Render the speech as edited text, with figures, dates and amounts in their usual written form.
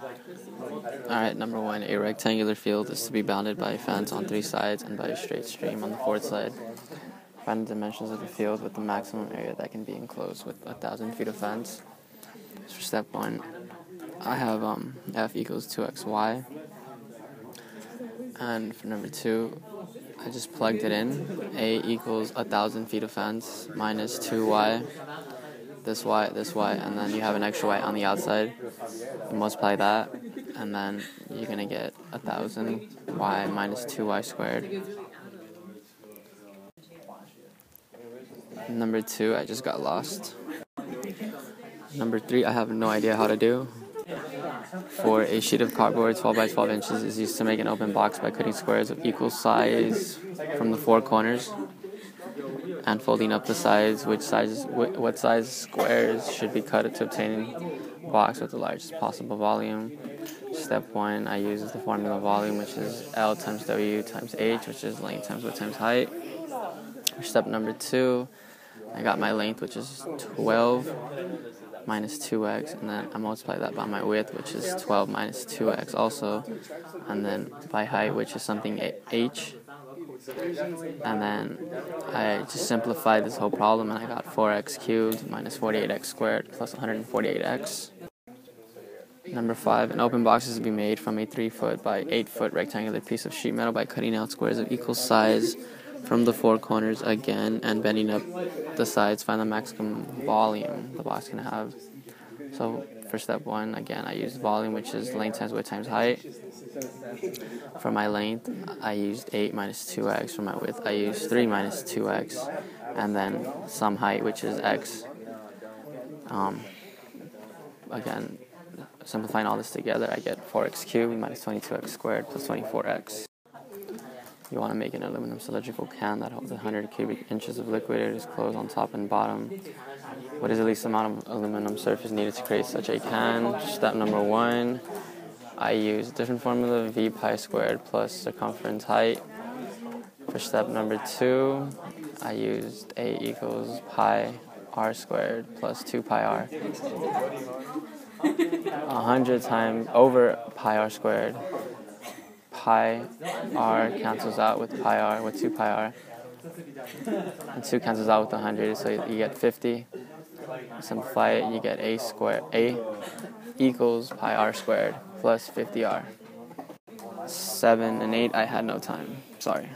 Alright, number 1, a rectangular field is to be bounded by a fence on 3 sides and by a straight stream on the 4th side. Find the dimensions of the field with the maximum area that can be enclosed with 1,000 feet of fence. So for step 1, I have f equals 2xy. And for number 2, I just plugged it in. A equals 1,000 feet of fence minus 2y. This y, and then you have an extra y on the outside. You multiply that, and then you're going to get 1,000y minus 2y squared. Number 2, I just got lost. Number 3, I have no idea how to do. For a sheet of cardboard 12 by 12 inches is used to make an open box by cutting squares of equal size from the 4 corners and folding up the sides. What size squares should be cut to obtain a box with the largest possible volume. Step 1, I use the formula volume, which is L times W times H, which is length times width times height. For step number 2, I got my length, which is 12 minus 2x, and then I multiply that by my width, which is 12 minus 2x also, and then by height, which is something h, and then I just simplified this whole problem, and I got 4x cubed minus 48x squared plus 148x. Number 5, an open box is to be made from a 3-foot by 8-foot rectangular piece of sheet metal by cutting out squares of equal size from the 4 corners again and bending up the sides. Find the maximum volume the box can have. So for step 1, again, I used volume, which is length times width times height. For my length, I used 8 minus 2x. For my width, I used 3 minus 2x. And then some height, which is x. Again, simplifying all this together, I get 4x cubed minus 22x squared plus 24x. You want to make an aluminum cylindrical can that holds 100 cubic inches of liquid. It is closed on top and bottom. What is the least amount of aluminum surface needed to create such a can? Step number 1, I use a different formula, v pi squared plus circumference height. For step number 2, I used a equals pi r squared plus 2 pi r. 100 times over pi r squared. Pi r cancels out with pi r, with 2 pi r, and 2 cancels out with 100, so you get 50. Simplify it, you get a equals pi r squared plus 50r. 7 and 8, I had no time, sorry.